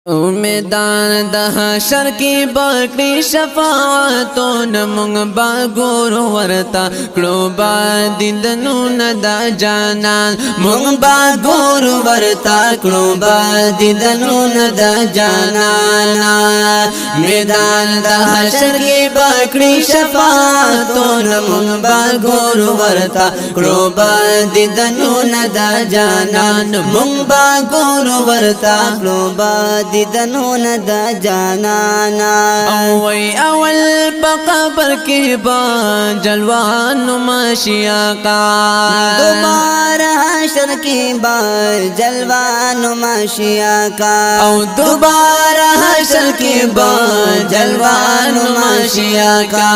میدان د حشر کی بکړي شفاعتون مونږ با ګور ورتا کړو با دیدنو نه د جانان مونږ با ګور ورتا کړو با دیدنو نه د جانان میدان د حشر کی بکړي شفاعتون مونږ با ګور ورتا کړو با دیدنو نه د جانان مونږ با ګور ورتا کړو با دیدنون دا جانانا اووی اول پا قبر کی با جلوان ماشیاقا دوبارہ حشر کی با جلوان ماشیاقا او دوبارہ حشر کی با جلوان ماشیاقا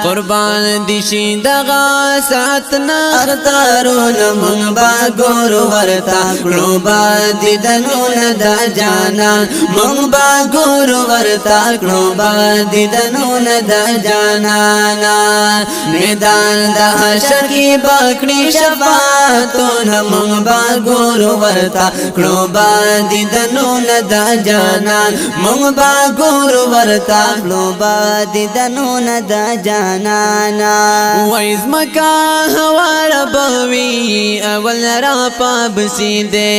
قربان دیشی دغا ساتنا اختارون من با گور ورتا کرو با دیدنون دا جانان مونږ با ګور ورتا کړو با دیدنو نه د جانانا میدان د حشر کې بکړي شفاعتون مونږ با ګور ورتا کړو با دیدنو نه د جانان مونږ با ګور ورتا کړو با دیدنو نه د جانانا وایز مکا هوا ربوي اول را پابسي دے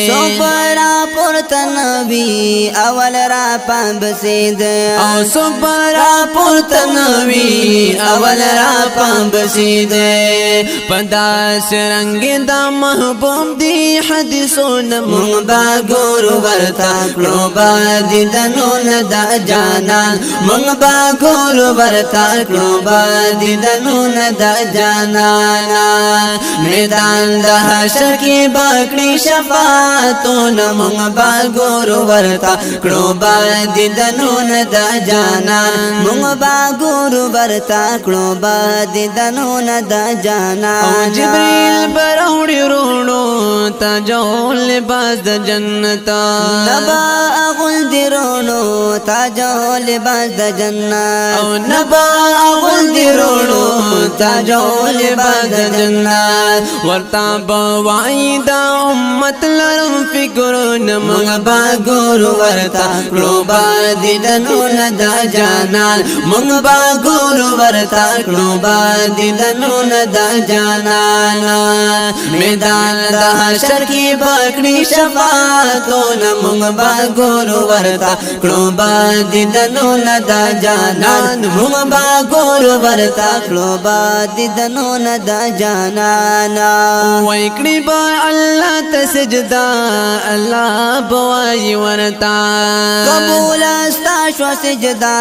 سو پرا پورتنوي اول را پابسید او سپرا پورتنوی اول را پابسید پدا سرنگ دا محبوب دی حدیثون مونږ با ګور ورتا کړو با دیدنون دا جانان مونږ با ګور ورتا کړو با دیدنون دا جانان میدان د حشر کې بکړي شفاعتون مونږ با ګور ورتا کړو با دیدنون د جانان مونږ با ګور ورتا کړو با دیدنون د جانان او جبريل براوړي رونو تا جوړ لباس د جنت نبا اغل درونو تا جوړ لباس د جنت او نبا اغل درونو تا جوړ لباس د جنت ورتا بوای دا امت لرم فکرون مونږ با ګور ورتا کړو با دیدنون د جانان مونږ با ګور ورتا کړو با دیدنون د جانان میدان د حشر کې بکړي شفاعتون مونږ با ګور ورتا کړو با دیدنون د جانان مونږ با ګور ورتا کړو با دیدنون د جانان وای کړي با الله ته سجدا الله بوای ورتا قبول استا شو سجدا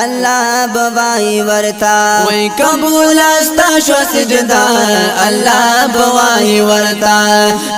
الله بوای ورتا وای قبول استا شو سجدا الله بوای ورتا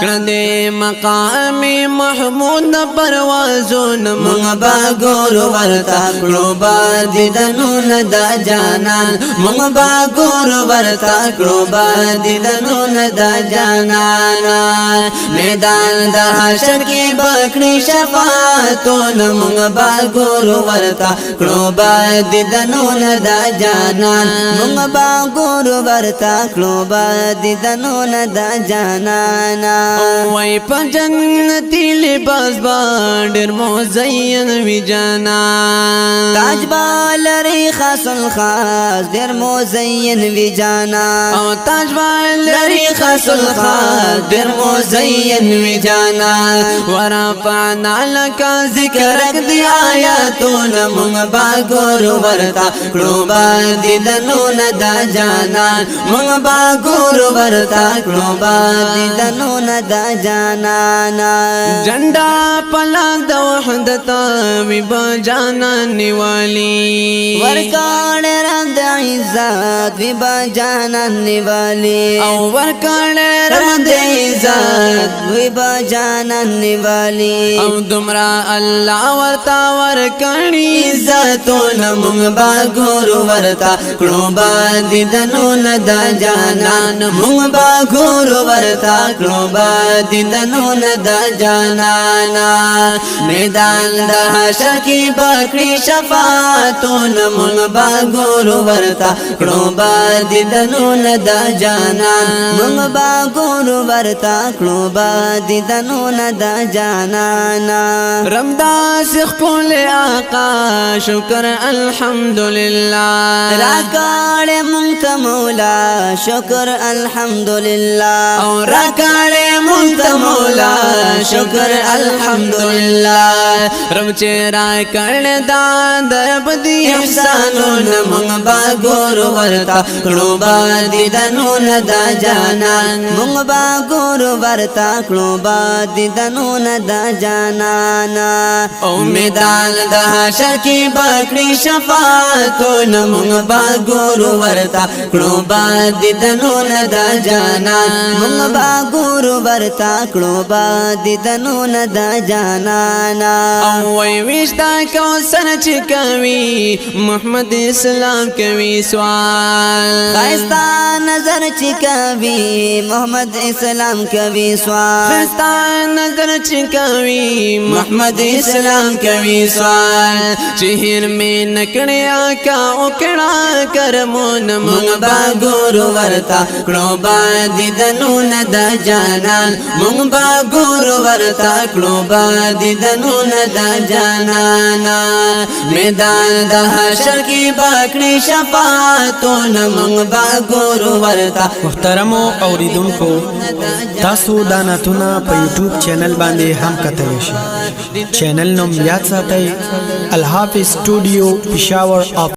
کړه مقام محمود پروازون مونږ با ګور ورتا کړو با دیدنون د جانان مونږ با ګور ورتا کړو با دیدنون د جانان میدان د حشر کې بکړي شفاعتون مونږ با ګور ورتا کړو با دیدنون د جانان مونږ با ګور ورتا کړو با دیدنون د جانان وای په جنتی لباس باندې مزین وی جانان تاج بالری خاص الخاص ډیر مزین وی جانان او تاج بالری خاص الخاص ډیر مزین وی جانان ورفعنا لك ذکرک دی آیاتون مونږ با ګور ورتا کړو با دیدنون د جانان مونږ با ګور ورتا کړو با دیدنون د جانان جنډا پلا د وحدت وی با جانان نیوالی ورکاړ رند عزت وی با جانان نیوالی او ورکاړ رند عزت وی با جانان نیوالی او دمرا الله ورتا ورکړي عزتون مونږ با ګور ورتا کړو با دیدنون د جانان مونږ با ګور ورتا کړو با دیدنون د جانان میدان د حشر کی بکړي شفاعتون مونږ با ګورو ورتا کړو با دیدنونه د جانان مونږ با ګورو ورتا کړو با دیدنونه د جانان رمداس خپل آقا شکر الحمدللہ راکاړې مونږ ته مولا شکر الحمدللہ او راکاړې مونږ ته مولا شکر الحمدللہ رب چې راکړ دا درب دی احسانونه مونږ با ګورو ورتا کړو با دیدنونه د جانان مونږ با ګورو ورتا کړو با دیدنونه د جانان او میدان د حشر کی بکړي شفاعتونه مونږ با ګورو ورتا کړو با دیدنونه د جانان مونږ با ګورو ورتا کړو با دیدنونه د جانان او وی وشتا کوثر چې کوي محمد اسلام کوي سوال خستا نظر چې کوي محمد اسلام کوي سوال خستا نظر چې کوي محمد اسلام کوي سوال چهر می نکړی آقا او کړه کرمون مونږ با ګورو ورتا کړو با دیدنونه د جانان مونږ با ګورو ورتا کړو با دیدنونه د جانان میدان د حشر کی بکړي شفاعتونه مونږ با ګورو ورتا محترمو اوریدونکو تاسو دا ناتونه په یوټیوب چینل باندې هم کتلی شئ چینل نوم یاد ساتئ الحافظ سټوډیو پېښور